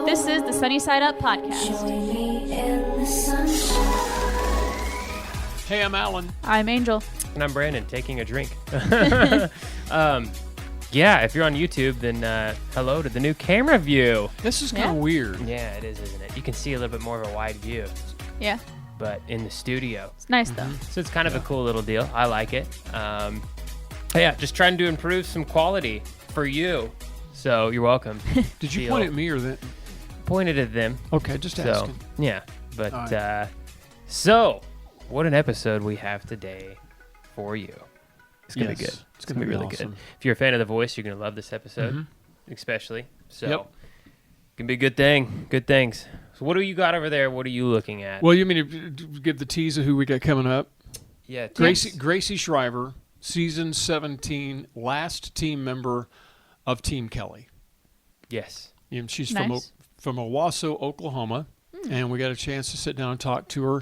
This is the Sunny Side Up podcast. Hey, I'm Alan. I'm Angel. And I'm Brandon, taking a drink. Yeah, if you're on YouTube, then hello to the new camera view. This is kind of weird. Yeah, it is, isn't it? You can see a little bit more of a wide view. Yeah. But in the studio. It's nice, though. So it's kind of a cool little deal. I like it. Yeah, just trying to improve some quality for you. So you're welcome. Did you point at me or that? Pointed at them. Okay, just asking. Yeah, but so what an episode we have today for you. It's going to be good. It's going to be really awesome. good. If you're a fan of The Voice, you're going to love this episode, especially. So it can be a good thing. Good things. So what do you got over there? What are you looking at? Well, you mean to give the tease of who we got coming up? Yeah. Gracee Shriver, season 17, last team member of Team Kelly. Yes. And she's nice. from Owasso, Oklahoma, and we got a chance to sit down and talk to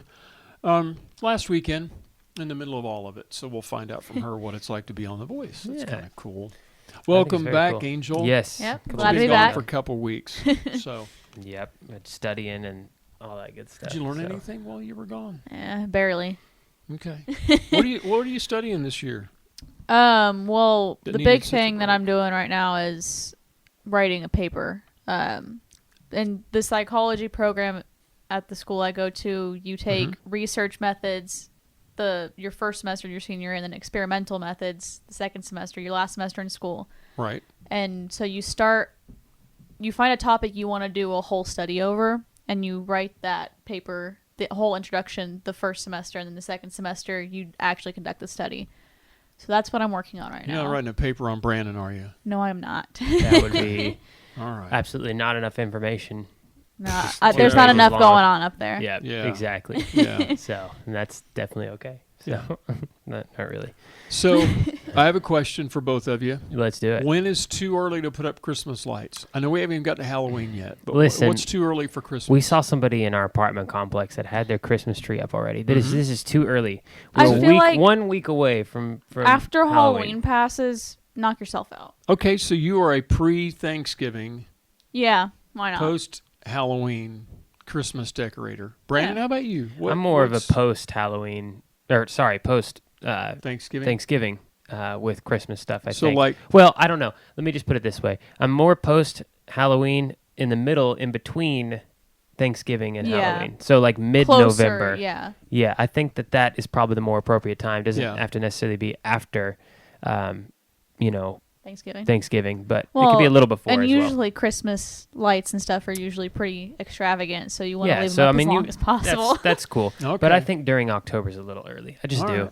her last weekend in the middle of all of it. So we'll find out from her what it's like to be on The Voice. That's kind of cool. Welcome back, cool. Angel. Yes. Yep. It's Glad to been be gone back. for a couple weeks. So. Yep. Studying and all that good stuff. Did you learn anything while you were gone? Barely. Okay. What are you studying this year? Well, That the needed big such a thing that break. I'm doing right now is writing a paper. In the psychology program at the school I go to, you take research methods your first semester, your senior year, and then experimental methods the second semester, your last semester in school. Right. And so you find a topic you want to do a whole study over, and you write that paper, the whole introduction, the first semester, and then the second semester, you actually conduct the study. So that's what I'm working on right now. You're not writing a paper on Brandon, are you? No, I'm not. That would be All right. absolutely not enough information. No, Two there's not pages enough long. going on up there. Yeah, Yeah. exactly. Yeah. So, and that's definitely okay. So, not really. So I have a question for both of you. Let's do it. When is too early to put up Christmas lights? I know we haven't even gotten to Halloween yet, but Listen, what's too early for Christmas? We saw somebody in our apartment complex that had their Christmas tree up already. This is too early. I We're feel like 1 week away from after Halloween passes, knock yourself out. Okay, so you are a pre-Thanksgiving, Yeah, why not? post-Halloween Christmas decorator. Brandon, Yeah. how about you? I'm more of a post-Thanksgiving Thanksgiving with Christmas stuff, I So think. like, Well, I don't know. Let me just put it this way. I'm more post-Halloween in the middle, in between Thanksgiving and Halloween. So like mid-November. Closer, yeah. Yeah, I think that is probably the more appropriate time. Doesn't Yeah. have to necessarily be after, Thanksgiving. but it could be a little before and as usually Christmas lights and stuff are usually pretty extravagant, so you want to leave so them up I mean, as long as possible. That's cool. Okay. But I think during October is a little early. I just All do. right.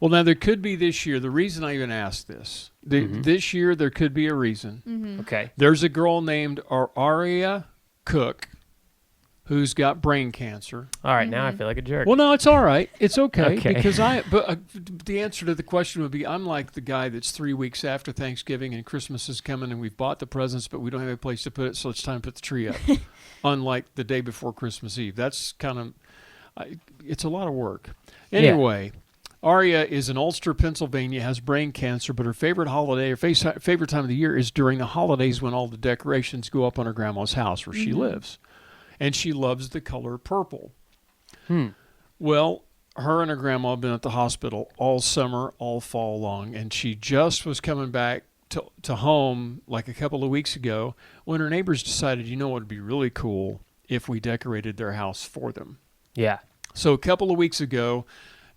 Well, now there could be this year. The reason I even asked this, this year there could be a reason. okay. There's a girl named Aria Cook who's got brain cancer. All right, now I feel like a jerk. Well, no, it's all right. It's okay, Okay. because the answer to the question would be, I'm like the guy that's 3 weeks after Thanksgiving and Christmas is coming and we've bought the presents, but we don't have a place to put it, so it's time to put the tree up. Unlike the day before Christmas Eve. That's kind of, it's a lot of work. Anyway, Aria is in Ulster, Pennsylvania, has brain cancer, but her favorite holiday or favorite time of the year is during the holidays when all the decorations go up on her grandma's house where she lives. And she loves the color purple. Well, her and her grandma have been at the hospital all summer, all fall long, and she just was coming back to home like a couple of weeks ago when her neighbors decided, you know what would be really cool if we decorated their house for them. Yeah. So a couple of weeks ago,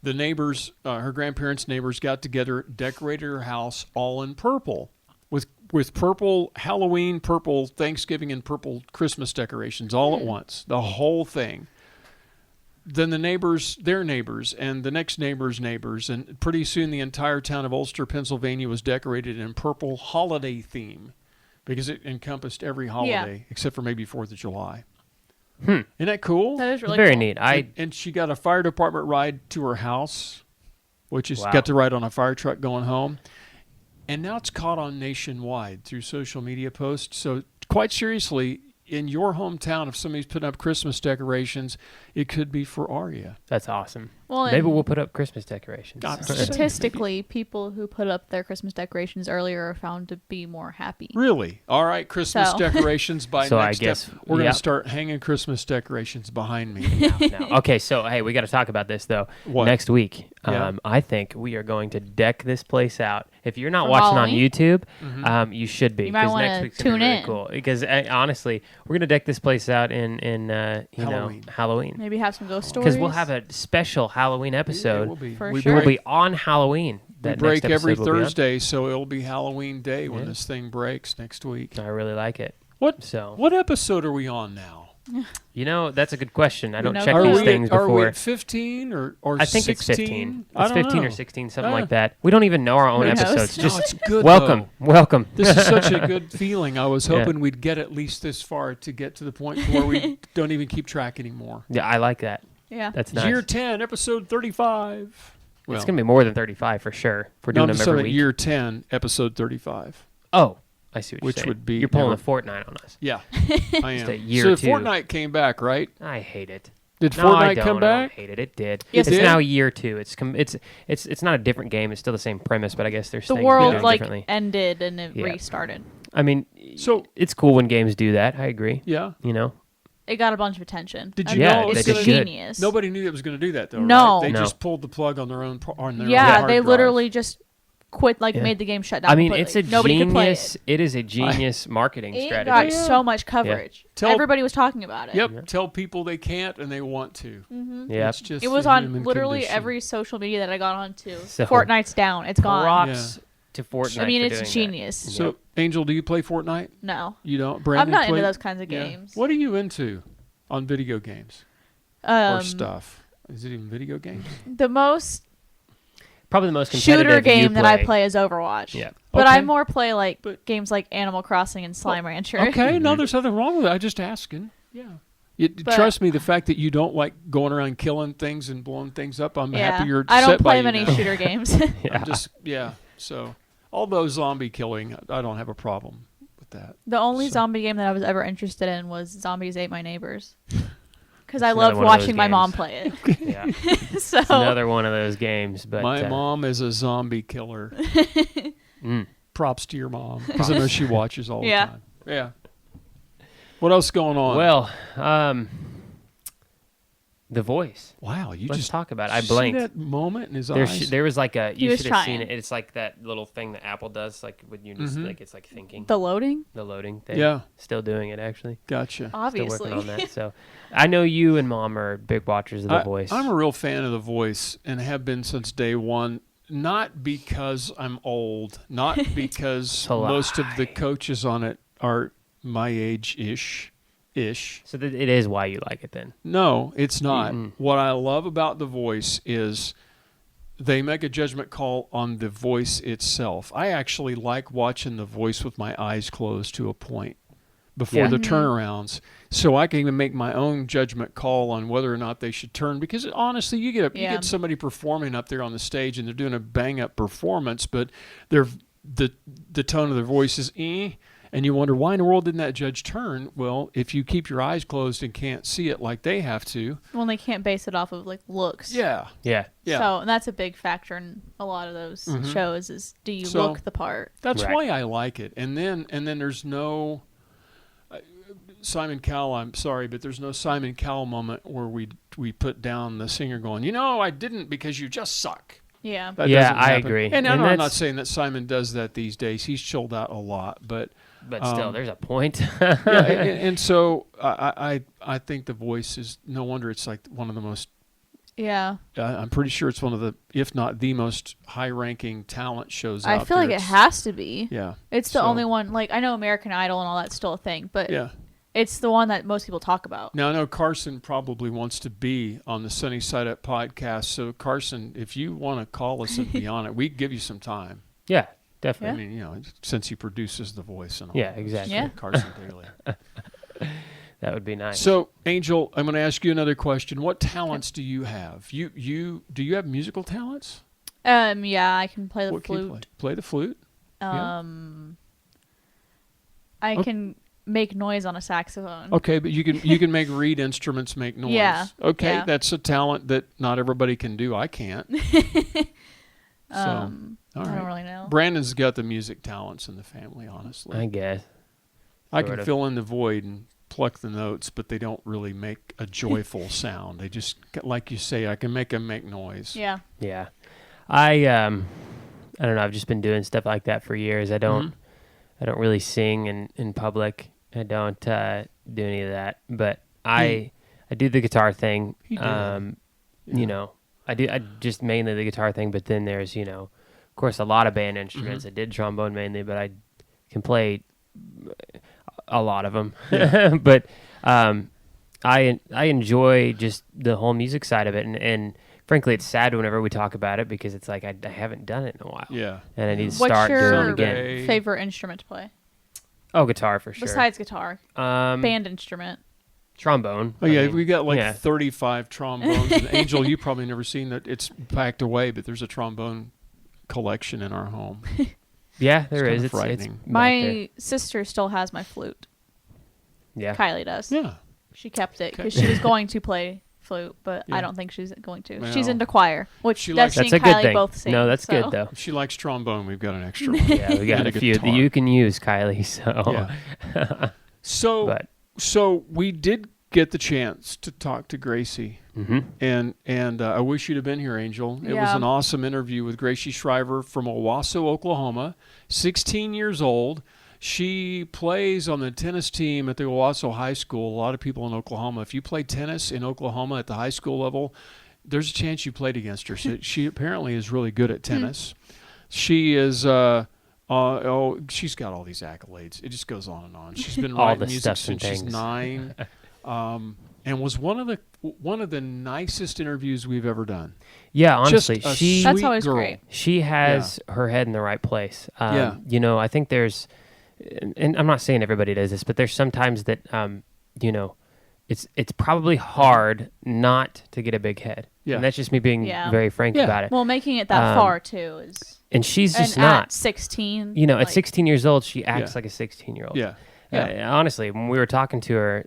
the neighbors, her grandparents' neighbors got together, decorated her house all in purple. With purple Halloween, purple Thanksgiving, and purple Christmas decorations all at once. The whole thing. Then the neighbors, their neighbors, and the next neighbor's neighbors, and pretty soon the entire town of Ulster, Pennsylvania was decorated in purple holiday theme because it encompassed every holiday except for maybe 4th of July. Isn't that cool? That is really Very cool. neat. And she got a fire department ride to her house, which is got to ride on a fire truck going home. And now it's caught on nationwide through social media posts. So quite seriously, in your hometown, if somebody's putting up Christmas decorations, it could be for Aria. That's awesome. Well, Maybe and we'll put up Christmas decorations. God, statistically, people who put up their Christmas decorations earlier are found to be more happy. Really? All right, Christmas So. decorations by So I next guess- step. We're going yep. to start hanging Christmas decorations behind me. No. Okay, so hey, we got to talk about this though. What? Next week, Yeah. I think we are going to deck this place out. If you're not For watching Halloween? on YouTube, Mm-hmm. you should be. You might 'cause next wanna week's gonna be tune really in. cool. Because honestly, we're gonna deck this place out in Halloween. Halloween. Maybe have some ghost stories. Because we'll have a special Halloween episode. It will be. For we sure. We'll break, be on Halloween. we That break next every episode will be on. Thursday, so it'll be Halloween Day when Yeah. this thing breaks next week. I really like it. What So What episode are we on now? that's a good question. I don't No check clue. these we things are we before. at 15 or I think 16? it's 15. I It's don't 15 know. or 16, something Ah. like that. We don't even know our own Who knows? episodes. No, Just it's good. welcome. Though. This is such a good feeling. I was Yeah. hoping we'd get at least this far to get to the point where we don't even keep track anymore. Yeah, I like that. Yeah. That's nice. Year 10, episode 35. Well, It's going to be more than 35 for sure. If we're no, doing I'm just them every saying week. year 10, episode 35. Oh, I see what Which you're saying. would be You're pulling never- a Fortnite on us. Yeah, I Just am. a year so two. Fortnite came back, right? I hate it. Did No, I Fortnite don't. come I back? don't hate it. It did. Yes, it's it now did? year 2. It's not a different game. It's still the same premise, but I guess there's The things world they're doing like differently. ended and it Yeah. restarted. I mean, So- it's cool when games do that. I agree. Yeah. You know, It got a bunch of attention. Did And you Yeah, know it it's they was did gonna, good. genius. nobody knew it was going to do that though? No. right? They No. just pulled the plug on their own on their own Yeah, hard they drive. literally just quit. Like Yeah. made the game shut down. I mean, completely. it's a Nobody could play genius. It is a genius marketing it strategy. got so much coverage. Tell- Everybody was talking about it. Yep. Yeah. Tell people they can't and they want to. Yeah. It's just It was the on human literally condition. every social media that I got onto. So- Fortnite's down. It's gone. Props to Fortnite. I mean, for it's doing that. genius. So, Yep. Angel, do you play Fortnite? No, You don't? Brandon, I'm not play? into those kinds of Yeah. games. What are you into on video games or stuff? Is it even video games? The most Probably the most competitive shooter you game that I play is Overwatch. Yeah. But Okay. I more play like But- games like Animal Crossing and Slime Rancher. Okay, no, Mhm. there's nothing wrong with it. I'm just asking. Yeah. But- Trust me, the fact that you don't like going around killing things and blowing things up, I'm happy you're I don't set by play you many now. shooter games. Yeah. I'm just, yeah. So, although zombie killing, I don't have a problem with that. The only So- zombie game that I was ever interested in was Zombies Ate My Neighbors. Because I It's another loved one of those watching my mom games. play it. Yeah. So It's another one of those games. But My mom is a zombie killer. mm. Props to your mom, because I know she watches all Yeah. the time. Yeah. What else going on? Well, The Voice. wow, you Let's just talk about it. I see blinked. that moment in his There, eyes. there was like a. He You was should have seen trying. it. It's like that little thing that Apple does, like when you just Mhm. like it's like thinking the loading, the loading thing. Yeah. Still doing it actually. Gotcha. Still obviously. working on that. So, I know you and Mom are big watchers of The Voice. I'm a real fan of The Voice and have been since day one. Not because I'm old, not because a most of the lie. coaches on it are my age-ish. So it is why you like it then. No, it's not. Mm-mm. What I love about The Voice is they make a judgment call on the voice itself. I actually like watching The Voice with my eyes closed to a point before Yeah. the Mhm. turnarounds, so I can even make my own judgment call on whether or not they should turn. Because honestly, you Yeah. get somebody performing up there on the stage and they're doing a bang up performance, but they're the tone of their voice is and you wonder, why in the world didn't that judge turn? Well, if you keep your eyes closed and can't see it like they have to. Well, they can't base it off of like looks. Yeah. Yeah. Yeah. So and that's a big factor in a lot of those Mhm. shows is do you So- look the part? That's Right. why I like it. And then there's no Simon Cowell, I'm sorry, but there's no Simon Cowell moment where we put down the singer going, I didn't because you just suck. Yeah. That Yeah, doesn't I happen. agree. And, And I'm not that's- saying that Simon does that these days. He's chilled out a lot, but But still, there's a point. yeah, and so I think The Voice is no wonder it's like one of the most. Yeah. I'm pretty sure it's one of the, if not the most high-ranking talent shows I out feel there. like it It's- has to be. Yeah. It's the So- only one. Like I know American Idol and all that's still a thing, but Yeah. it's the one that most people talk about. Now I know Carson probably wants to be on the Sunny Side Up podcast. So Carson, if you want to call us and be on it, we give you some time. Yeah, I definitely. mean, since he produces The Voice and all. Yeah, that. exactly. Yeah. Carson Daly. That would be nice. So, Angel, I'm going to ask you another question. What talents do you have? Do you have musical talents? Yeah, I can play the What can you flute. play? Play the flute? I Oh. can make noise on a saxophone. Okay, but you can make reed instruments make noise. Yeah. Okay, Yeah. that's a talent that not everybody can do. I can't. So, all I right. don't really know. Brandon's got the music talents in the family, honestly. I guess. I can Sort of. fill in the void and pluck the notes, but they don't really make a joyful sound. They just, like you say, I can make them make noise. Yeah. Yeah. I don't know. I've just been doing stuff like that for years. I don't really sing in public. I don't do any of that. But I do the guitar thing. He did. You know, I just mainly the guitar thing. But then there's, you know, of course, a lot of band instruments. I did trombone mainly, but I can play a lot of them. Yeah. But I enjoy just the whole music side of it, and frankly, it's sad whenever we talk about it because it's like I haven't done it in a while. Yeah. And I need to What's start doing it your again. favorite instrument to play? Oh, guitar for sure. Besides guitar. Band instrument. Trombone. Oh, yeah, I mean, we got like yeah. 35 trombones. And Angel, you've probably never seen that. It's packed away, but there's a trombone collection in our home. Yeah, there It's is. kinda It's frightening. back My sister still has my flute. there. Yeah. Kylie does. Yeah. She kept it Okay. because she was going to play flute, but Yeah. I don't think she's going to. Well, She's into choir, which she likes- Destiny That's a and good Kylie thing. both sing. No, that's so. good though. If she likes trombone, we've got an extra one. Yeah, we got And a few that guitar. you can use, Kylie. So, Yeah. So, but so we did get the chance to talk to Gracee. And I wish you'd have been here, Angel. It was Yeah. an awesome interview with Gracee Shriver from Owasso, Oklahoma, 16 years old. She plays on the tennis team at the Owasso High School. A lot of people in Oklahoma, if you play tennis in Oklahoma at the high school level, there's a chance you played against her. So she apparently is really good at tennis. She is, she's got all these accolades. It just goes on and on. She's been All writing the music stuff since and she's things. 9. And was one of the nicest interviews we've ever done. yeah, honestly, Just a she That's sweet always girl. great. she has her head in the right place. Yeah. You know, I think there's, and I'm not saying everybody does this, but there's sometimes that, you know, it's probably hard not to get a big head. Yeah. And that's just me being Yeah. very frank Yeah. about it. Well, making it that far too is. And she's just and not. at 16. You know, at like, 16 years old, she acts Yeah. like a 16-year-old. Yeah. Honestly, when we were talking to her,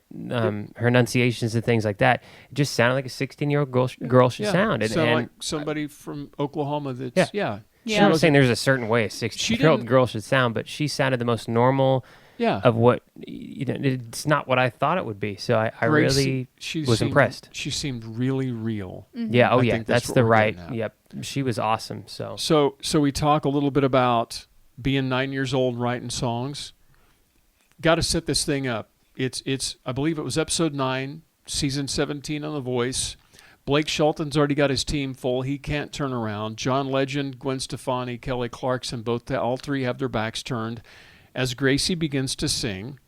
her enunciations and things like that, it just sounded like a 16-year-old girl should sound. And, Sound and like somebody from Oklahoma that's, Yeah. I'm not saying there's a certain way a 16-year-old didn't- girl should sound, but she sounded the most normal yeah. of what, you know, it's not what I thought it would be. So I Gracee, really she was seemed- impressed. She seemed really real. Yeah, oh I yeah, think that's that's what the we're right. getting at. Yep, she was awesome. So So we talk a little bit about being 9 years old and writing songs. Got to set this thing up. It's I believe it was episode 9, season 17 on The Voice. Blake Shelton's already got his team full. He can't turn around. John Legend, Gwen Stefani, Kelly Clarkson, all three have their backs turned as Gracee begins to sing.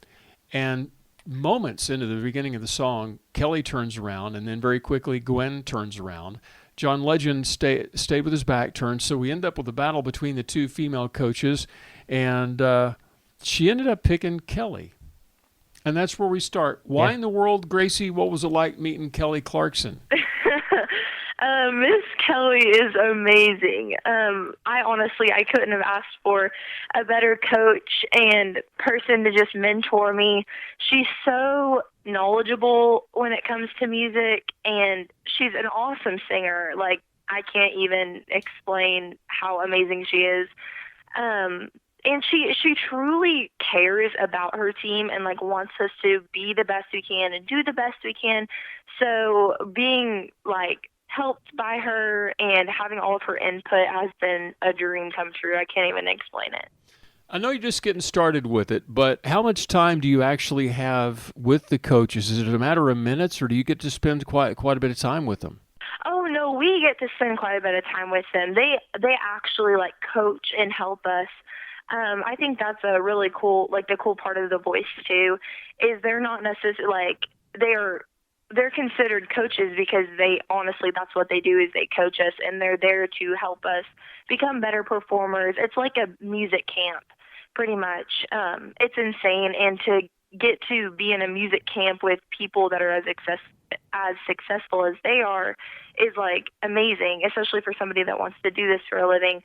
And moments into the beginning of the song, Kelly turns around, and then very quickly Gwen turns around. John Legend stayed with his back turned, so we end up with a battle between the two female coaches, and she ended up picking Kelly. And that's where we start. Why Yeah. in the world, Gracee, what was it like meeting Kelly Clarkson? Miss Kelly is amazing. I couldn't have asked for a better coach and person to just mentor me. She's so knowledgeable when it comes to music, and she's an awesome singer. Like, I can't even explain how amazing she is. And she truly cares about her team and like wants us to be the best we can and do the best we can. So being like helped by her and having all of her input has been a dream come true. I can't even explain it. I know you're just getting started with it, but how much time do you actually have with the coaches? Is it a matter of minutes, or do you get to spend quite a bit of time with them? Oh no, we get to spend quite a bit of time with them. They actually like coach and help us. I think that's a really cool, like the cool part of The Voice too, is they're not necessarily like they're considered coaches because they honestly, that's what they do is they coach us, and they're there to help us become better performers. It's like a music camp, pretty much. It's insane, and to get to be in a music camp with people that are as successful as they are is like amazing, especially for somebody that wants to do this for a living.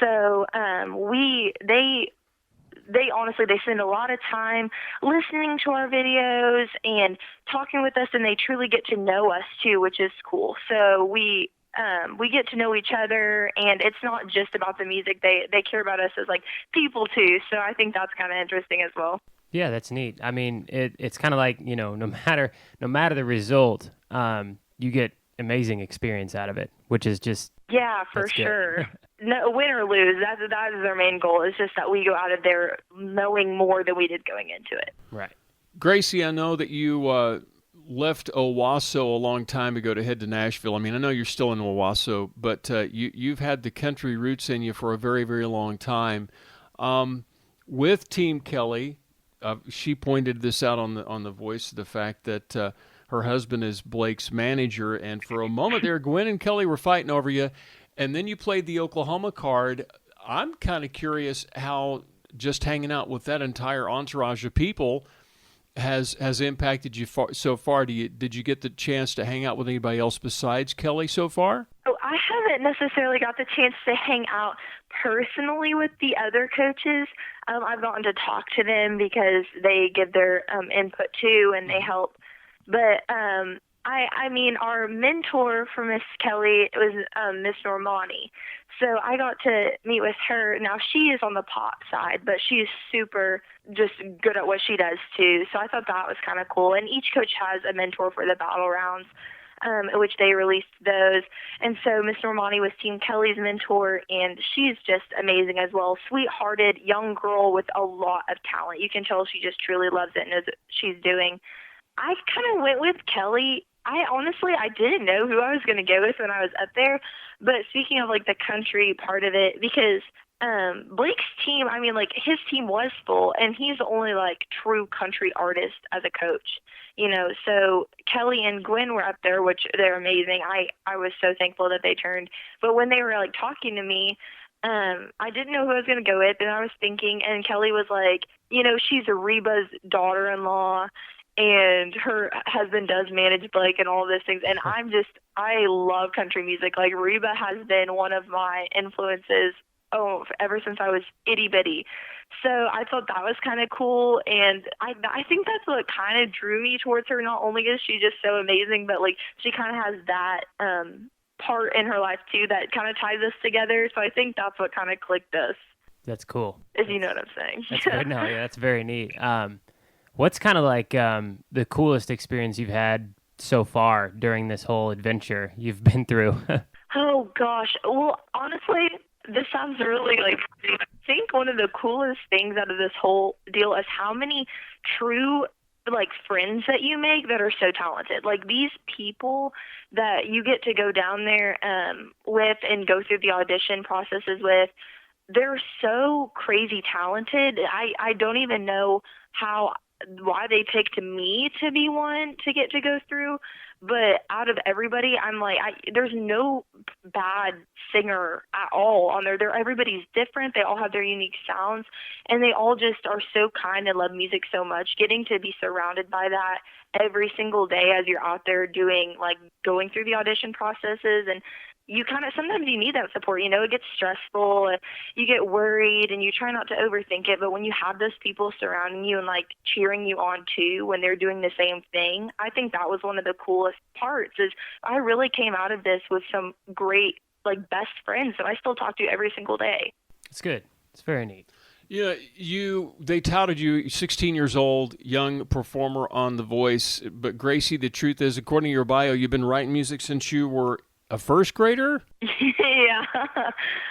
So they spend a lot of time listening to our videos and talking with us, and they truly get to know us too, which is cool. So we get to know each other, and it's not just about the music. They care about us as like people too. So I think that's kind of interesting as well. Yeah, that's neat. I mean, it's kind of like, no matter the result, you get amazing experience out of it, which is just for sure. No, win or lose, that is their main goal. It's just that we go out of there knowing more than we did going into it. Right. Gracee, I know that you left Owasso a long time ago to head to Nashville. I mean, I know you're still in Owasso, but you've had the country roots in you for a very, very long time. With Team Kelly, she pointed this out on the Voice, the fact that her husband is Blake's manager, and for a moment there, Gwen and Kelly were fighting over you, and then you played the Oklahoma card. I'm kind of curious how just hanging out with that entire entourage of people has impacted you so far. Did you get the chance to hang out with anybody else besides Kelly so far? Oh, I haven't necessarily got the chance to hang out personally with the other coaches. I've gotten to talk to them because they give their input too, and they help. But I mean, our mentor for Miss Kelly was Miss Normani. So I got to meet with her. Now, she is on the pop side, but she's super just good at what she does, too. So I thought that was kind of cool. And each coach has a mentor for the battle rounds, which they released those. And so Miss Normani was Team Kelly's mentor, and she's just amazing as well. Sweet-hearted, young girl with a lot of talent. You can tell she just truly loves it and knows what she's doing. I kind of went with Kelly. I didn't know who I was going to go with when I was up there. But speaking of like the country part of it, because Blake's team, I mean, like his team was full, and he's the only like true country artist as a coach, So Kelly and Gwen were up there, which they're amazing. I was so thankful that they turned. But when they were like talking to me, I didn't know who I was going to go with, and I was thinking, and Kelly was like, she's Reba's daughter-in-law, and her husband does manage Blake and all those things. And I love country music. Like Reba has been one of my influences ever since I was itty bitty. So I thought that was kind of cool. And I think that's what kind of drew me towards her. Not only is she just so amazing, but like she kind of has that part in her life too that kind of ties us together. So I think that's what kind of clicked us. That's cool. If you know what I'm saying. That's good. No, yeah, that's very neat. What's kind of like the coolest experience you've had so far during this whole adventure you've been through? Oh, gosh. Well, honestly, this sounds really like, I think one of the coolest things out of this whole deal is how many true like friends that you make that are so talented. Like these people that you get to go down there with and go through the audition processes with, they're so crazy talented. I don't even know why they picked me to be one to get to go through, but out of everybody, I'm like, there's no bad singer at all on there. Everybody's different. They all have their unique sounds, and they all just are so kind and love music so much. Getting to be surrounded by that every single day as you're out there going through the audition processes, and you sometimes you need that support, it gets stressful, you get worried, and you try not to overthink it, but when you have those people surrounding you and like cheering you on too when they're doing the same thing, I think that was one of the coolest parts. Is I really came out of this with some great like best friends that I still talk to every single day. It's good. It's very neat. Yeah, they touted you 16 years old, young performer on The Voice, but Gracee, the truth is, according to your bio, you've been writing music since you were a first grader? Yeah.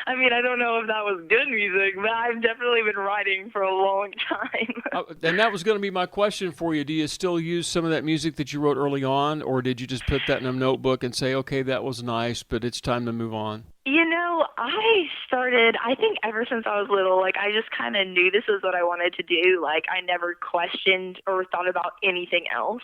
I mean, I don't know if that was good music, but I've definitely been writing for a long time. And that was going to be my question for you. Do you still use some of that music that you wrote early on, or did you just put that in a notebook and say, okay, that was nice, but it's time to move on? I started, I think ever since I was little, like I just kind of knew this was what I wanted to do. Like I never questioned or thought about anything else.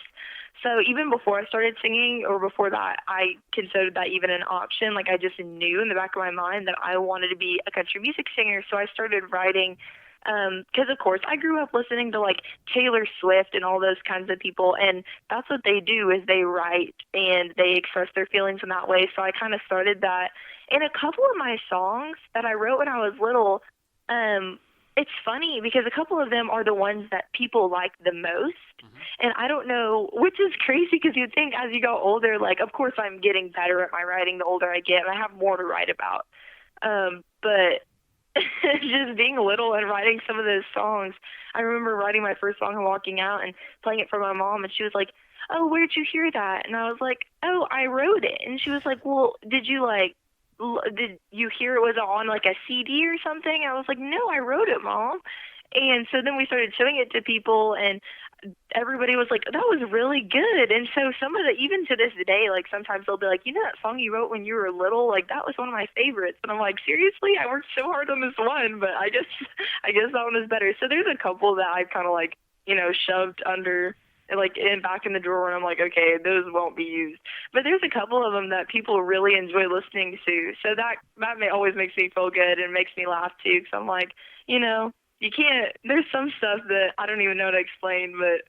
So even before I started singing, or before that, I considered that even an option. Like I just knew in the back of my mind that I wanted to be a country music singer. So I started writing because, of course, I grew up listening to like Taylor Swift and all those kinds of people. And that's what they do, is they write and they express their feelings in that way. So I kind of started that. And a couple of my songs that I wrote when I was little, it's funny because a couple of them are the ones that people like the most. And I don't know, which is crazy because you'd think as you go older, like, of course I'm getting better at my writing the older I get, and I have more to write about. But just being little and writing some of those songs, I remember writing my first song and walking out and playing it for my mom, and she was like, "Oh, where'd you hear that?" And I was like, "Oh, I wrote it." And she was like, "Well, did you hear it was on like a CD or something?" I was like, "No, I wrote it, Mom." And so then we started showing it to people, and everybody was like, "That was really good." And so some of the, even to this day, like sometimes they'll be like, "You know that song you wrote when you were little? Like that was one of my favorites." And I'm like, "Seriously? I worked so hard on this one, but I guess that one is better." So there's a couple that I've kind of like, shoved under, like back in the drawer, and I'm like, okay, those won't be used. But there's a couple of them that people really enjoy listening to. So that always makes me feel good and makes me laugh too, because I'm like, you can't, there's some stuff that I don't even know how to explain, but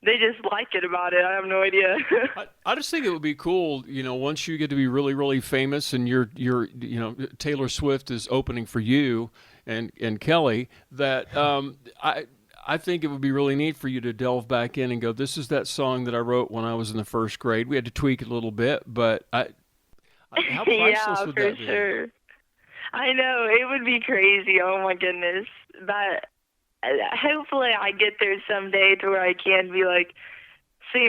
they just like it about it. I have no idea. I just think it would be cool, once you get to be really, really famous and you're Taylor Swift is opening for you and Kelly, that I think it would be really neat for you to delve back in and go, this is that song that I wrote when I was in the first grade. We had to tweak it a little bit, but how priceless would that be? Yeah, for sure. I know, it would be crazy. Oh my goodness. But hopefully I get there someday to where I can be like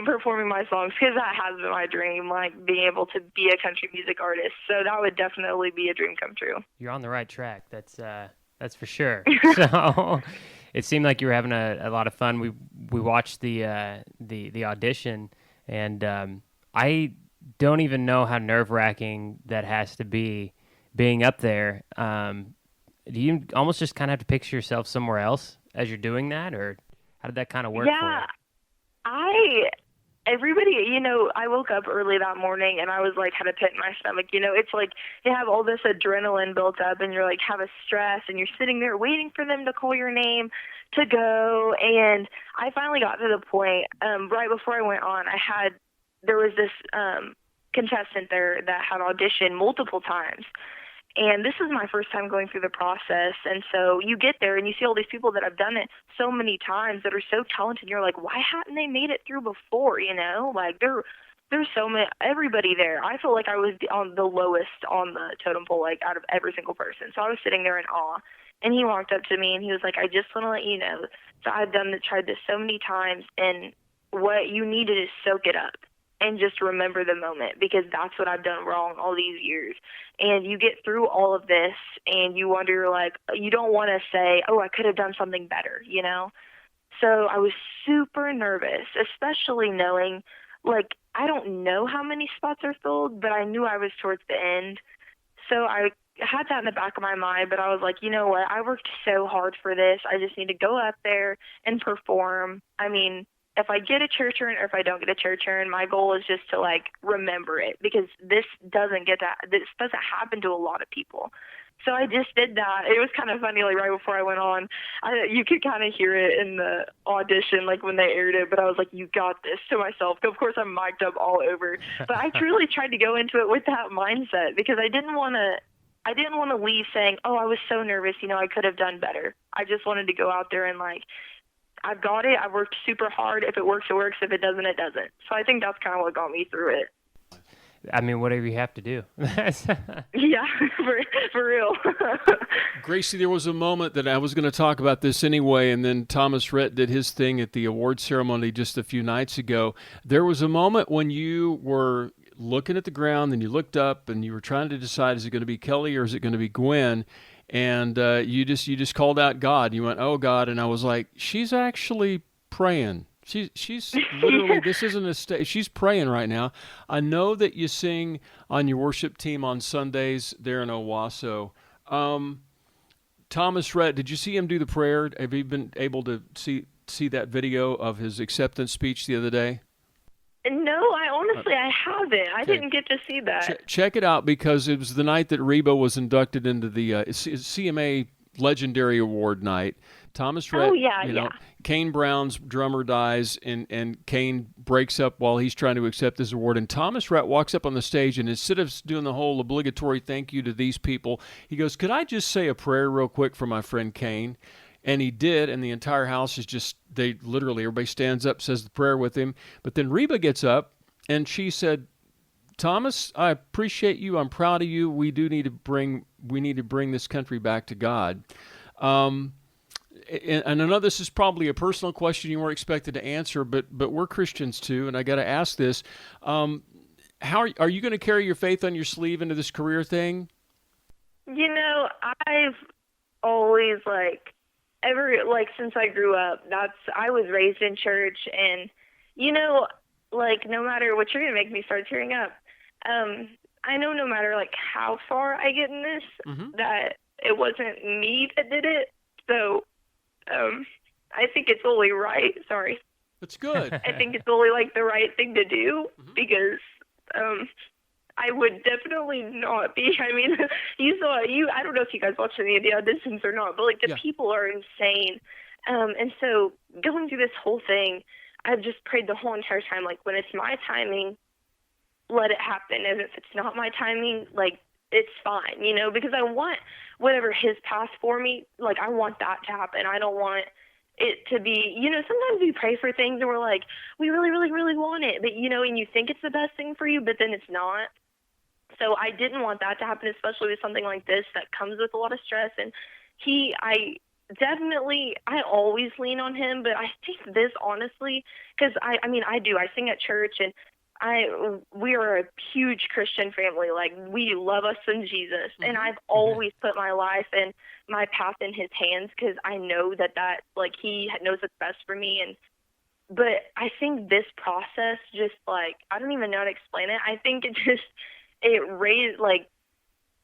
performing my songs, because that has been my dream, like being able to be a country music artist. So that would definitely be a dream come true. You're on the right track. That's for sure. So it seemed like you were having a lot of fun. We watched the audition, and I don't even know how nerve-wracking that has to be, being up there. Do you almost just kind of have to picture yourself somewhere else as you're doing that, or how did that kind of work for you? Everybody, I woke up early that morning and I was like, had a pit in my stomach. It's like you have all this adrenaline built up and you're like, have a stress, and you're sitting there waiting for them to call your name to go. And I finally got to the point, right before I went on, there was this contestant there that had auditioned multiple times. And this is my first time going through the process. And so you get there and you see all these people that have done it so many times that are so talented. And you're like, why hadn't they made it through before? Like there's so many, everybody there. I feel like I was on the lowest on the totem pole, like out of every single person. So I was sitting there in awe. And he walked up to me and he was like, I just want to let you know. So I've tried this so many times, and what you need to do is soak it up and just remember the moment, because that's what I've done wrong all these years. And you get through all of this and you wonder, like, you don't want to say, oh, I could have done something better, So I was super nervous, especially knowing, like, I don't know how many spots are filled, but I knew I was towards the end. So I had that in the back of my mind, but I was like, you know what? I worked so hard for this. I just need to go up there and perform. I mean, if I get a church urn or if I don't get a church urn, my goal is just to like remember it, because this doesn't happen to a lot of people. So I just did that. It was kind of funny, like right before I went on, you could kind of hear it in the audition, like when they aired it, but I was like, you got this, to myself. Of course, I'm mic'd up all over, but I truly tried to go into it with that mindset, because I didn't want to leave saying, oh, I was so nervous, I could have done better. I just wanted to go out there and like, I've got it. I've worked super hard. If it works, it works. If it doesn't, it doesn't. So I think that's kind of what got me through it. I mean, whatever you have to do. Yeah, for real. Gracee, there was a moment that I was going to talk about this anyway, and then Thomas Rhett did his thing at the award ceremony just a few nights ago. There was a moment when you were looking at the ground, and you looked up, and you were trying to decide, is it going to be Kelly or is it going to be Gwen? And you just called out God. You went, oh, God. And I was like, she's actually praying. She's literally, this isn't a stage. She's praying right now. I know that you sing on your worship team on Sundays there in Owasso. Thomas Rhett, did you see him do the prayer? Have you been able to see that video of his acceptance speech the other day? No, I haven't. I didn't get to see that. Check it out, because it was the night that Reba was inducted into the CMA Legendary Award night. Thomas Rhett, Kane Brown's drummer dies, and Kane breaks up while he's trying to accept his award. And Thomas Rhett walks up on the stage, and instead of doing the whole obligatory thank you to these people, he goes, could I just say a prayer real quick for my friend Kane? And he did, and the entire house is just, everybody stands up, says the prayer with him. But then Reba gets up, and she said, Thomas, I appreciate you. I'm proud of you. We need to bring this country back to God. And I know this is probably a personal question you weren't expected to answer, but we're Christians too, and I got to ask this. How are you going to carry your faith on your sleeve into this career thing? I've always, since I grew up, I was raised in church, and, no matter what, you're going to make me start tearing up. I know no matter, how far I get in this, that it wasn't me that did it. So, I think it's only right. Sorry. That's good. I think it's only, the right thing to do, because, I would definitely not be. I mean, I don't know if you guys watched any of the auditions or not, but, the people are insane. And so going through this whole thing, I've just prayed the whole entire time, when it's my timing, let it happen. And if it's not my timing, it's fine, because I want whatever his path for me, I want that to happen. I don't want it to be, sometimes we pray for things and we're like, we really, really, really want it, but, and you think it's the best thing for you, but then it's not. So I didn't want that to happen, especially with something like this that comes with a lot of stress. And I always lean on him, but I think this, honestly, because I sing at church, and we are a huge Christian family. We love us some Jesus, and I've always put my life and my path in his hands, because I know that he knows what's best for me. But I think this process just, I don't even know how to explain it. I think it raised,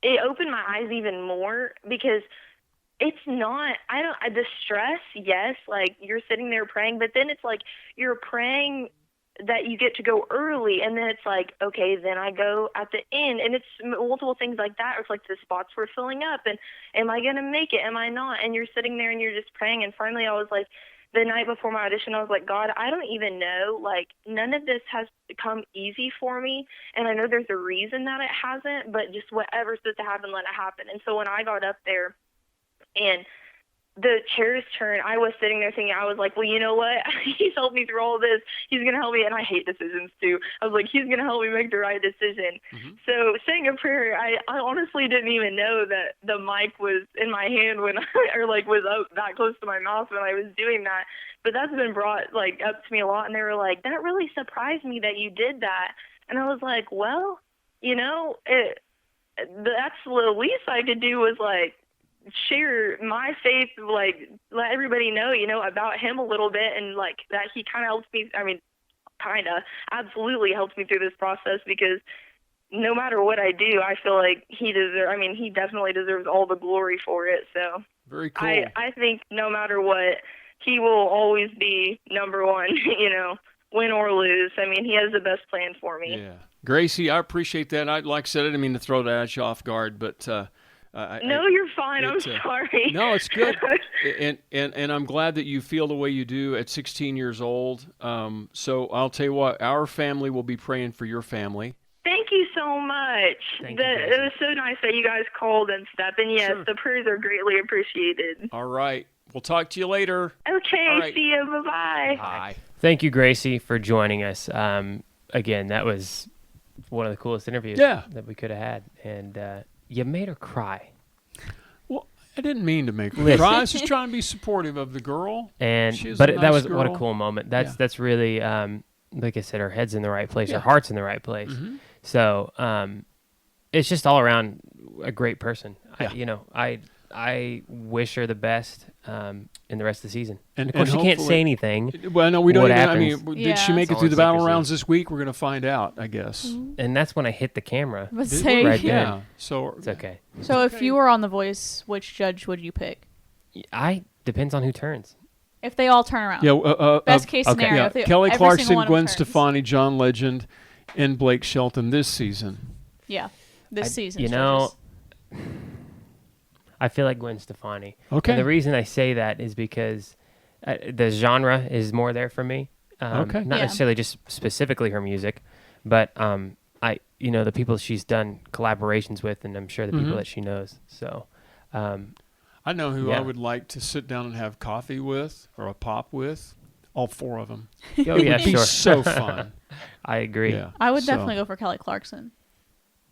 it opened my eyes even more, because it's not, the stress, yes, you're sitting there praying, but then it's you're praying that you get to go early, and then it's okay, then I go at the end, and it's multiple things like that. It's the spots were filling up, and am I going to make it? Am I not? And you're sitting there and you're just praying. And finally I was the night before my audition, I was God, I don't even know, none of this has come easy for me, and I know there's a reason that it hasn't, but just whatever's supposed to happen, let it happen. And so when I got up there and the chairs turned, I was sitting there thinking, I was well, you know what? He's helped me through all this. He's going to help me. And I hate decisions too. I was he's going to help me make the right decision. So saying a prayer, I honestly didn't even know that the mic was in my hand when was up that close to my mouth when I was doing that. But that's been brought up to me a lot. And they were that really surprised me that you did that. And I was well, that's the least I could do was share my faith, let everybody know, about him a little bit, and that he kind of helps me. I mean, absolutely helps me through this process, because no matter what I do, I feel he definitely deserves all the glory for it. So very cool. I think no matter what, he will always be number one, win or lose. I mean, he has the best plan for me. Yeah. Gracee, I appreciate that. I said, I didn't mean to throw that at you off guard, but no, you're fine. I'm sorry. No, it's good. and I'm glad that you feel the way you do at 16 years old. So I'll tell you what, our family will be praying for your family. Thank you so much. It was so nice that you guys called and stuff. And yes, sure. The prayers are greatly appreciated. All right. We'll talk to you later. Okay. Right. See you. Bye-bye. Bye. Thank you, Gracee, for joining us. Again, that was one of the coolest interviews that we could have had. And you made her cry. Well, I didn't mean to make her cry. I was just trying to be supportive of the girl. That was what a cool moment. That's really, like I said, her head's in the right place. Her heart's in the right place. Mm-hmm. So it's just all around a great person. Yeah. I wish her the best in the rest of the season. And of course, she can't say anything. Well, no, we don't even. Happens. I mean, did she make it through the battle rounds this week? We're going to find out, I guess. Mm-hmm. And that's when I hit the camera. Right yeah. So it's okay. So if you were on The Voice, which judge would you pick? Depends on who turns. If they all turn around. Yeah. Best case scenario. Yeah. Kelly Clarkson, Gwen Stefani, John Legend, and Blake Shelton this season. Yeah. This season. I feel like Gwen Stefani. Okay. And the reason I say that is because the genre is more there for me. Not necessarily just specifically her music, but the people she's done collaborations with, and I'm sure the people that she knows. So, I know who Yeah. I would like to sit down and have coffee with or a pop with. All 4 of them. Oh yeah, It'd be sure. so fun. I agree. Yeah. I would So, definitely go for Kelly Clarkson.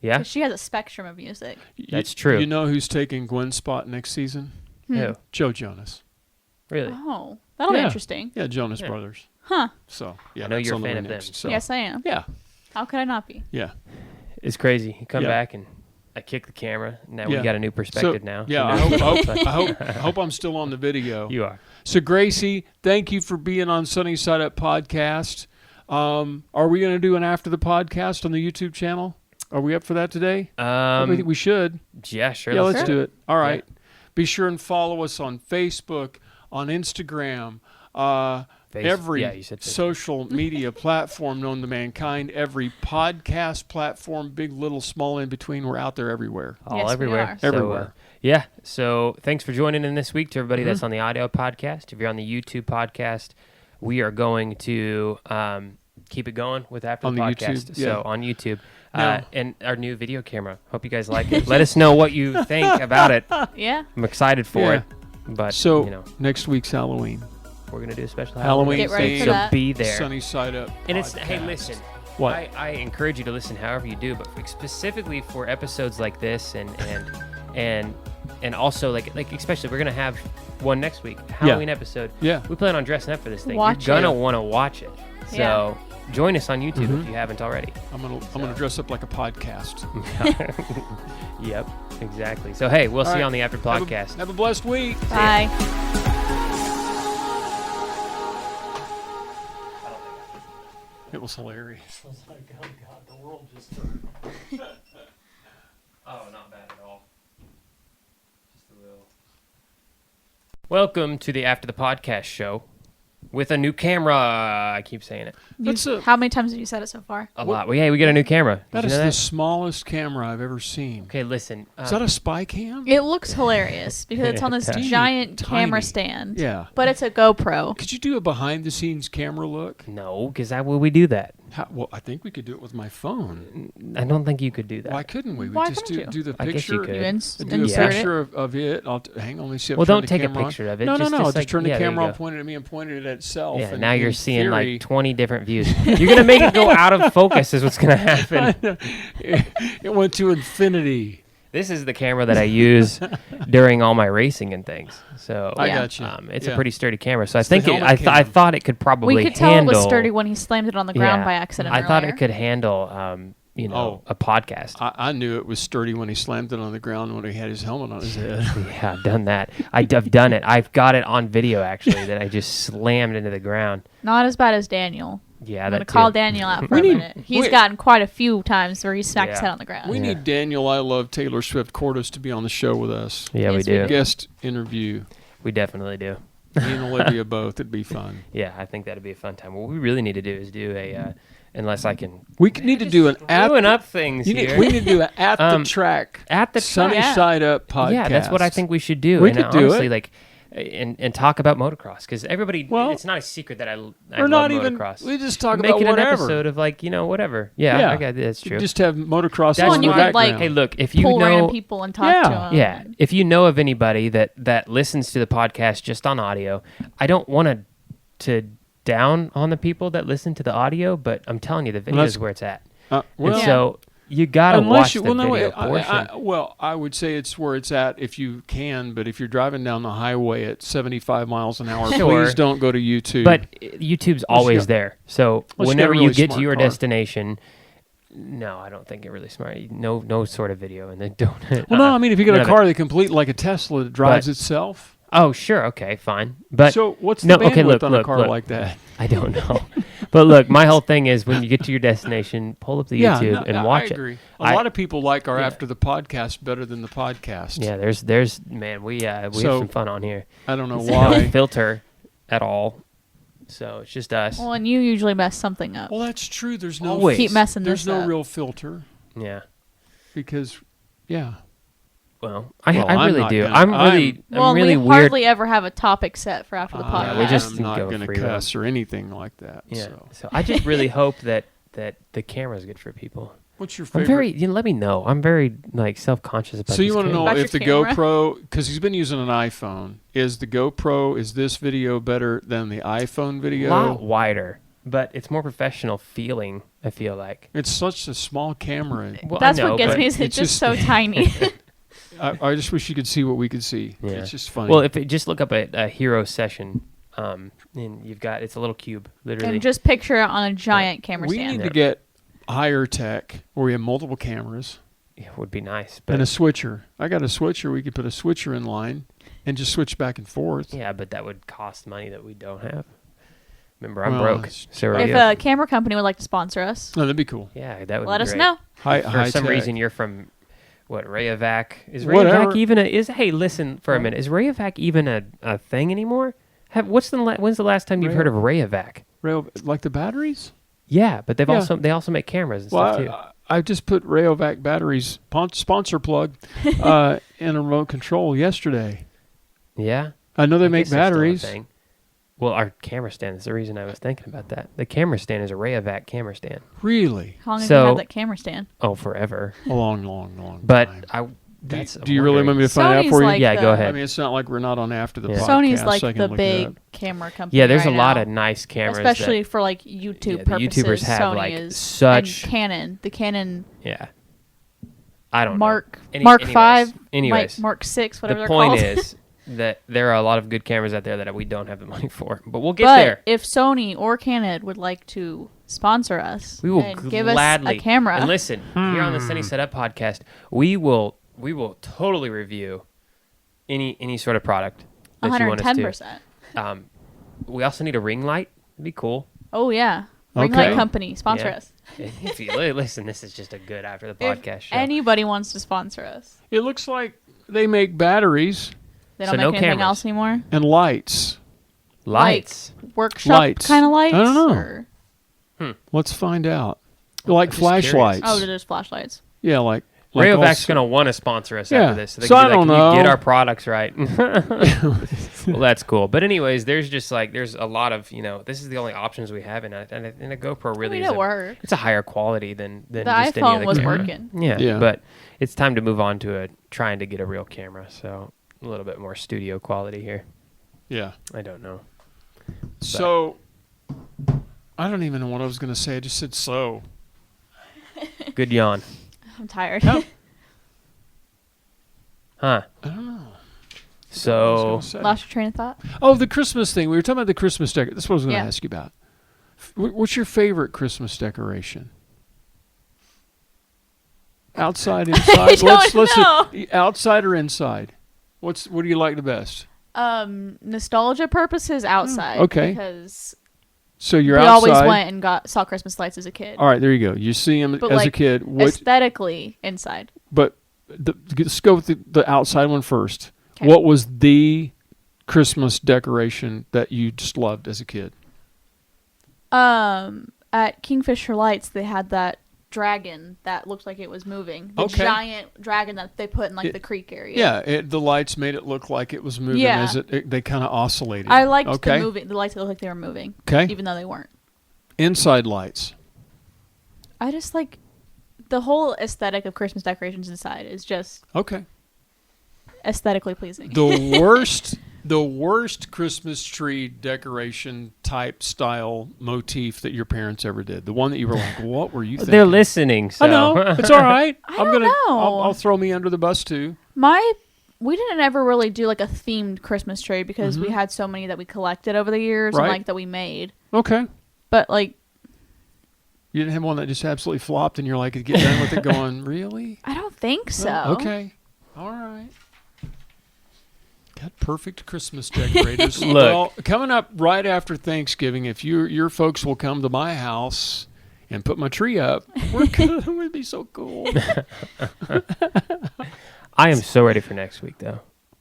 Yeah, 'Cause she has a spectrum of music. That's true. You know who's taking Gwen's spot next season? Who? Joe Jonas. Really? Oh, that'll be Yeah. interesting. Yeah, Jonas Yeah. Brothers. Huh. So yeah, I know that's you're a on the fan way of them. next, So. Yes, I am. Yeah. How could I not be? Yeah. It's crazy. You come Yeah. back and I kick the camera. Now we Yeah. got a new perspective So, now. Yeah, Who I knows? hope I'm still on the video. You are. So Gracee, thank you for being on Sunny Side Up Podcast. Are we going to do an after the podcast on the YouTube channel? Are we up for that today? I think we should. Yeah, sure. Yeah, let's do do it. All right. Be sure and follow us on Facebook, on Instagram, every yeah, you said Facebook. social media platform known to mankind, every podcast platform, big, little, small, in between. We're out there everywhere. All Yes, we everywhere. are. So, Everywhere. yeah. So thanks for joining in this week to everybody that's on the audio podcast. If you're on the YouTube podcast, we are going to keep it going with after On the the podcast. YouTube, yeah. So on YouTube. Now- And our new video camera. Hope you guys like it. Let us know what you think about it. Yeah. I'm excited for Yeah. it. But, So you know, next week's Halloween. we're going to do a special Halloween Get ready for So that. be there. Sunny Side Up And it's, hey, Podcast. listen. What? I encourage you to listen however you do, but specifically for episodes like this and also like especially we're gonna have one next week, Halloween episode. Yeah. We plan on dressing up for this thing. Watch You're gonna it. want to watch it. So Yeah. join us on YouTube if you haven't already. I'm gonna dress up like a podcast. Yep, exactly. So hey, we'll see right. you on the After Podcast. Have a blessed week. Bye. It was hilarious. I was like, oh God, the world just turned. Oh, not bad at all. Just a little. Welcome to the After the Podcast show with a new camera. I keep saying it How many times have you said it so far? a lot. Well, yeah, we got a new camera. Did That you is know the that? smallest camera I've ever seen. Okay, listen. Is that a spy cam? It looks hilarious because it's on this Tiny, giant camera tiny. stand. Yeah. But it's a GoPro. Could you do a behind-the-scenes camera look? No, because how would we do that? Well, I think we could do it with my phone. I don't think you could do that. Why couldn't we? Why We just couldn't do the I guess you picture. could. You Do a insert picture it. of it. Hang on, let me see. Well, Turn don't the take a camera on. picture of it. No, Just just like- turn the yeah, there you camera on, go. point it at me, and point it at itself. Yeah, and now you're in seeing theory- like 20 different views. You're going to make it go out of focus is what's going to happen. It went to infinity. This is the camera that I use during all my racing and things. So I Yeah. got you. it's Yeah. a pretty sturdy camera. So I It's the think helmet I cam. thought it could probably We could tell handle. it was sturdy when he slammed it on the ground Yeah. by accident. I thought it earlier. could handle, a podcast. I knew it was sturdy when he slammed it on the ground when he had his helmet on his head. Yeah, I've done that. I've done it. I've got it on video actually that I just slammed into the ground. Not as bad as Daniel. Yeah, I'm that going to call too. Daniel out for We a need- minute. He's we- gotten quite a few times where he smacked his Yeah. head on the ground. We Yeah. need Daniel I Love Taylor Swift Cordes to be on the show with us. Yeah, we Yes, we do. do. Guest interview. We definitely do. Me and Olivia both. It'd be fun. Yeah, I think that'd be a fun time. What we really need to do is do a, unless I can Need to do an at throwing the, up things here. we need to do an at the track at the Sunny track. Side Up podcast. Yeah, that's what I think we should do. We and could do honestly, it. like, and talk about motocross because everybody. Well, it's not a secret that I Or love not even. motocross. We just talk Make about it whatever. an episode of like whatever. Yeah, I got that's true. Just have motocross That's on Well, and the you could, like, background. Hey, look, if you Pull random know, people and talk Yeah. to them. yeah, if you know of anybody that listens to the podcast just on audio, I don't want to down on the people that listen to the audio, but I'm telling you, the video that's- is where it's at. well, And so you gotta watch the video portion. I would say it's where it's at if you can, but if you're driving down the highway at 75 miles an hour, Sure. please don't go to YouTube. But YouTube's always got- there. So unless you whenever got a you really get to smart your car. destination, no, I don't think you're really smart. No sort of video, and then don't. well, no, I mean if you get none a of car that complete like a Tesla that drives But- itself. Oh, sure, okay, fine. But So what's the no, bandwidth okay, look, on a look, car look. like that? I don't know. But look, my whole thing is when you get to your destination, pull up the YouTube no, and watch I it. agree. A I- lot of people like our yeah. after the podcast better than the podcast. Yeah, there's man, we have So- some fun on here. I don't know No why. filter at all. So it's just us. Well, and you usually mess something up. Well, that's true. There's no Always. Keep messing there's this no up. real filter Yeah. because, yeah. Well, Well, I I'm really not do. gonna- I'm Well, really we weird. hardly ever have a topic set for after the podcast. we just I'm not go going to free roam. cuss or anything like that. Yeah. So. So I just really hope that the camera's good for people. What's your I'm favorite? let me know. I'm very like self-conscious about. So you want to know About if the your camera? GoPro, because he's been using an iPhone, is this video better than the iPhone a video? lot wider, but it's more professional feeling. I feel like. It's such a small camera. Well, That's I know, what gets but me. Is it's just so tiny. I just wish you could see what we could see. Yeah. It's just funny. Well, if it just look up a hero session, and you've got it's a little cube, literally. And just picture it on a giant camera we stand. need to get higher tech where we have multiple cameras It would be nice, but and a switcher. I got a switcher. We could put a switcher in line and just switch back and forth. yeah, but that would cost money that we don't have. Remember, I'm Well, broke. it's- So are If you. a camera company would like to sponsor us, No, that'd be cool. Yeah, that would let be us great. know. For some tech. reason, you're from what Rayovac? Is Whatever. Rayovac even Hey, listen for a minute. Is Rayovac even a thing anymore? When's the last time you've heard of Rayovac? Rail, like the batteries? Yeah, but they Yeah. also make cameras and stuff too. I just put Rayovac batteries, sponsor plug, in a remote control yesterday. Yeah, I know they I make guess that's still a batteries. thing. Well, our camera stand is the reason I was thinking about that. The camera stand is a Rayovac camera stand. Really? How long have So- you had that camera stand? Oh, forever. A long But time. that's. Do you really want me to find out Sony's for you? like Yeah, go the- ahead. I mean, it's not like we're not on after the Yeah. podcast. Sony's like so I can the look it up. big camera company. Yeah, there's right a lot now. of nice cameras. especially for like YouTube the purposes. YouTubers have, Sony like, is such- and Canon. The Canon Yeah. I don't Mark know. Mark anyways, 5, Anyways, Mark 6, whatever the they're point called. is that there are a lot of good cameras out there that we don't have the money for, but we'll get but there. if Sony or Canon would like to sponsor us, We will and give us gladly a camera. And listen, here on the Sunny Side Up podcast, we will totally review any sort of product that you want us 110%. to. We also need a ring light. It'd be cool. Oh yeah, Ring Okay. Light Company sponsor Yeah. us. If you listen, this is just a good after the If podcast show. anybody wants to sponsor us, It looks like they make batteries they So don't no make anything cameras. else anymore. and lights. Lights. Workshop Lights. kind of lights. I don't know. or- Let's find out. Like just flashlights. Oh, they're just flashlights. Yeah, like Rayovac's also- going to want to sponsor us Yeah. after this. So, they So can I be like, don't "Can you get know." our products right?" Well, that's cool. But anyways, there's a lot of, this is the only options we have. And a GoPro really I is mean, it worked. it's a higher quality than The just any iPhone other was camera. working. Yeah, Yeah. but it's time to move on to trying to get a real camera. So a little bit more studio quality here. Yeah. I don't know. So I don't even know what I was going to say. I just said so. Good yawn. I'm tired. No. Huh. I don't know. So Lost your train of thought. Oh, the Christmas thing. We were talking about the Christmas decoration. That's what I was going to Yeah. ask you about. What's your favorite Christmas decoration? Outside, inside. I don't let's know. outside or inside. What do you like the best? Nostalgia purposes outside. okay. Because So you're we outside. always went and saw Christmas lights as a kid. All right, there you go. You see them But as a like, kid. aesthetically inside. But let's go with the outside one first. 'Kay. What was the Christmas decoration that you just loved as a kid? At Kingfisher Lights, they had that dragon that looked like it was moving. The Okay. giant dragon that they put in like the creek area. Yeah, the lights made it look like it was moving Yeah. as they kind of oscillated. I liked okay. the lights that looked like they were moving. Okay. Even though they weren't. Inside lights. I just like the whole aesthetic of Christmas decorations inside is just Okay. aesthetically pleasing. The worst Christmas tree decoration type style motif that your parents ever did. The one that you were like, what were you thinking? they're listening. So I know. It's all right. I don't know. I'll throw me under the bus too. We didn't ever really do like a themed Christmas tree because we had so many that we collected over the years Right. and like that we made. Okay. But like You didn't have one that just absolutely flopped and you're like, get done with it going, really? I don't think so. Well, okay. All right. Got perfect Christmas decorators. Look. Well, coming up right after Thanksgiving, if your folks will come to my house and put my tree up, we're good. It would be so cool. I am so ready for next week, though.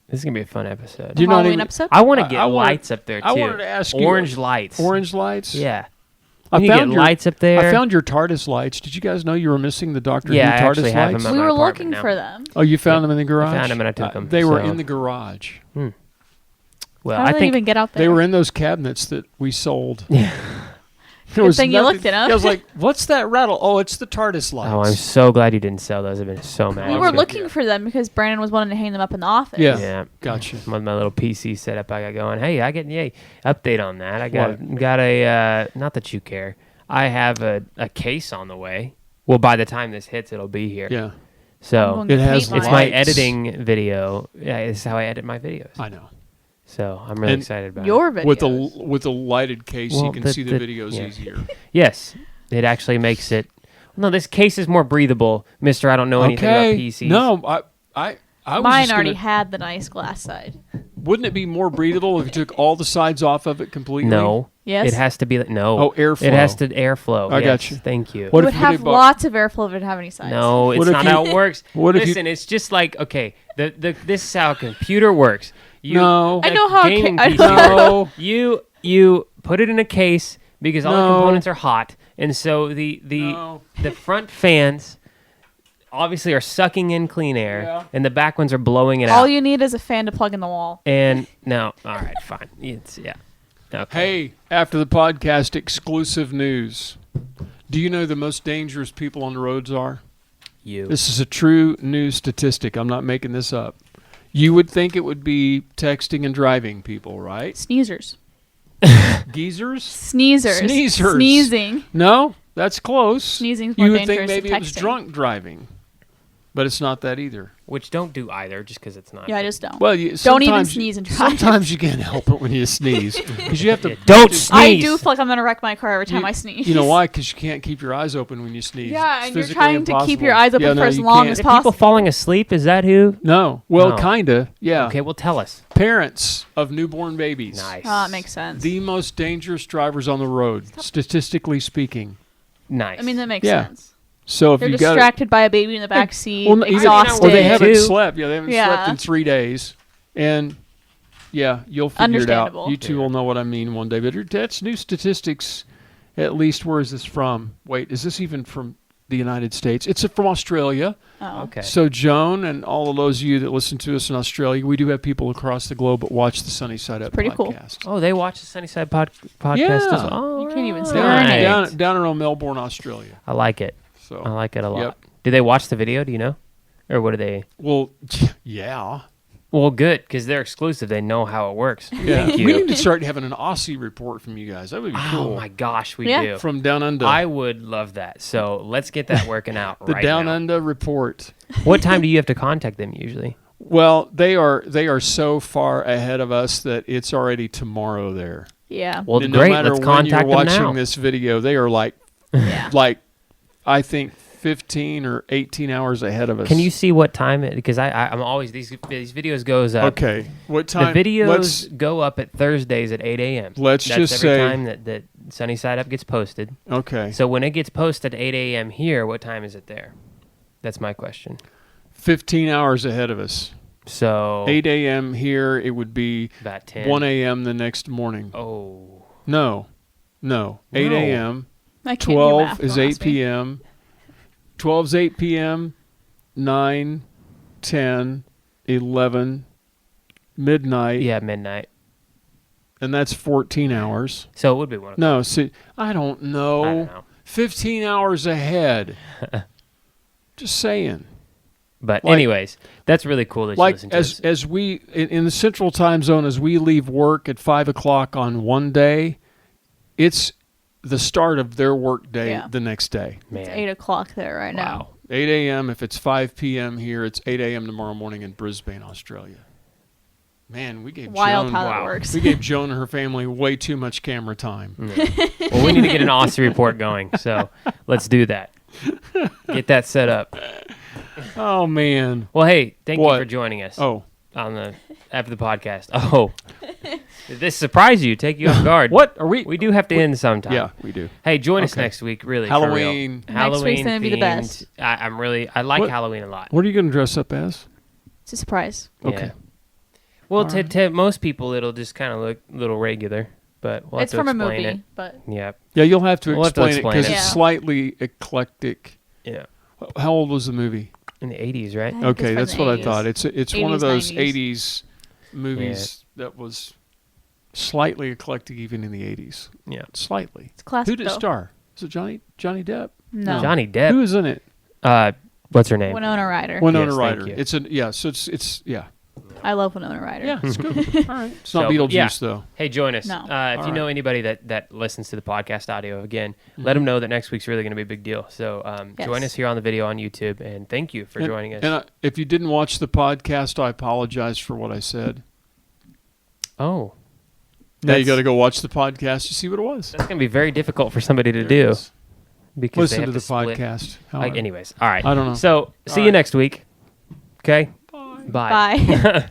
This is gonna be a fun episode. Do you not Halloween even- episode? I want to get I wanna- lights up there too. I wanted to ask you- orange lights. Orange lights? Yeah. I We need to found get your- lights up there. I found your TARDIS lights. Did you guys know you were missing the Doctor Yeah, I Who actually TARDIS have lights? them at We my were apartment looking now. for them. Oh, you found them in the garage? found them and I took them, They were so- in the garage. Well, How I did they think even get out there? They were in those cabinets that we sold. Good thing you looked it up. I was like, what's that rattle? Oh, it's the TARDIS lights. Oh, I'm so glad you didn't sell those. I've been so mad. We at were you. looking for them because Brandon was wanting to hang them up in the office. Yeah. Gotcha. With my little PC setup I got going. Hey, update on that. I got a not that you care. I have a case on the way. Well, by the time this hits, it'll be here. Yeah. So it has it's lights. my editing video. Yeah, it's how I edit my videos. I know. So I'm really excited about your it. videos. With a lighted case, you can see the videos easier. Yes, it actually makes it. No, this case is more breathable, Mister. I don't know anything about PCs. No, I was Mine just already had the nice glass side. Wouldn't it be more breathable if you took all the sides off of it completely? No. Yes. It has to be no. Oh, airflow. It has to airflow. I yes, got you. Thank you. It would have lots of airflow if it didn't have any sides. No, it's not how it works. Listen, it's just like this is how a computer works. I know how gaming I PC know. works. You put it in a case because all the components are hot, and so the front fans obviously are sucking in clean air, and the back ones are blowing it out. All you need is a fan to plug in the wall. And no, all right, fine. Okay. Hey, after the podcast, exclusive news. Do you know the most dangerous people on the roads are? You. This is a true news statistic. I'm not making this up. You would think it would be texting and driving people, right? Sneezers. Geezers? Sneezers. Sneezing. No, that's close. Sneezing's more you would dangerous think maybe than it was texting. drunk driving, but it's not that either. Which don't do either, just because it's not. Yeah, I just don't. Well, don't even sneeze and drive. Sometimes you can't help it when you sneeze because you have to. Don't sneeze. I do feel like I'm gonna wreck my car every time I sneeze. You know why? Because you can't keep your eyes open when you sneeze. Yeah, It's and you're physically trying to keep impossible. your eyes open for as you long can't. as People possible. falling asleep, is that who? No. Well, No. kinda. Yeah. Okay, well, tell us. Parents of newborn babies. Nice. Oh, it makes sense. The most dangerous drivers on the road, statistically speaking. Nice. I mean, that makes Yeah. sense. So if They're you got distracted by a baby in the back seat, even- exhausted. or they haven't Too. slept. Yeah, they haven't slept Yeah. in 3 days, and yeah, you'll figure it out. Understandable. You two will know what I mean one day. But that's new statistics. At least, where is this from? Wait, is this even from the United States? It's from Australia. Oh. Okay. So Joan and all of those of you that listen to us in Australia, we do have people across the globe that watch the Sunny Side Up pretty cool. podcast. Oh, they watch the Sunnyside podcast Yeah. as well. Oh, You can't even say Down, Right. down around Melbourne, Australia. I like it. So I like it a lot. Yep. Do they watch the video? Do you know? Or what do they? Well, yeah. Well, good, because they're exclusive. They know how it works. Yeah. Thank you. We need to start having an Aussie report from you guys. That would be cool. Oh, my gosh, we Yeah. do. From Down Under. I would love that. So let's get that working out The right Down now. Under report. What time do you have to contact them usually? Well, they are so far ahead of us that it's already tomorrow there. Yeah. Well, And great. No matter Let's when contact you're them watching now. this video, they are like Yeah. I think 15 or 18 hours ahead of us. Can you see what time it? Because I'm always these videos goes up. Okay. What time? The videos go up at Thursdays at 8 a.m. Let's That's just every say- time that Sunny Side Up gets posted. Okay. So when it gets posted at 8 a.m. here, what time is it there? That's my question. 15 hours ahead of us. So 8 a.m. here, it would be about 10. 1 a.m. the next morning. Oh. No. 8 No. a.m. I can't do 12 math, is don't 8 ask me. p.m. 12 is 8 p.m. 9, 10, 11, midnight. Yeah, midnight. And that's 14 hours. So it would be 1 o'clock. No, see, I don't know. I don't know. 15 hours ahead. Just saying. But Like- anyways, that's really cool that you Like listen to as us. as we in the Central Time Zone, as we leave work at 5 o'clock on one day, it's the start of their work day Yeah. the next day. Man. It's 8 o'clock there right now. Wow. 8 a.m. If it's 5 p.m. here, it's 8 a.m. tomorrow morning in Brisbane, Australia. Man, we gave Wild Joan, how that works. We gave Joan and her family way too much camera time. Well, we need to get an Aussie report going. So let's do that. Get that set up. Oh man. Well, hey, thank What? you for joining us Oh. on the after the podcast. Oh, did this surprise you? Take you off guard? What are we? We do have to end sometime. Yeah, we do. Hey, join us Okay. next week. Really, for real. Halloween. Next week's gonna be the themed. best. I like What? Halloween a lot. What are you going to dress up as? It's a surprise. Okay. Yeah. Well, Alright. to most people, it'll just kind of look a little regular, but we'll have It's to from a explain movie, it. but Yeah, Yeah, you'll have to We'll have to explain it explain because it. it's Yeah. slightly eclectic. yeah. How old was the movie? In the 80s, right? I think Okay, it's from that's the what I 80s. thought. It's one of 80s, those 90s. 80s movies that was slightly eclectic even in the 80s. Yeah. Slightly. It's classic. Who did it though. star? Is it Johnny Depp? No. Johnny Depp. Who is in it? What's her name? Winona Ryder. Winona Yes, thank Ryder. you. So it's yeah. I love Winona Ryder. Yeah, it's good. All right. It's not So, Beetlejuice yeah. though. Hey, join us. No. If you know anybody that listens to the podcast audio, again, let them know that next week's really going to be a big deal. So Yes. join us here on the video on YouTube, and thank you for joining us. And if you didn't watch the podcast, I apologize for what I said. Oh. Now you That's- got to go watch the podcast to see what it was. That's going to be very difficult for somebody to There it do. is. Because they Listen have to the split. podcast. Anyways, all right. I don't know. So see All you right. next week. Okay? Bye. Bye. Bye.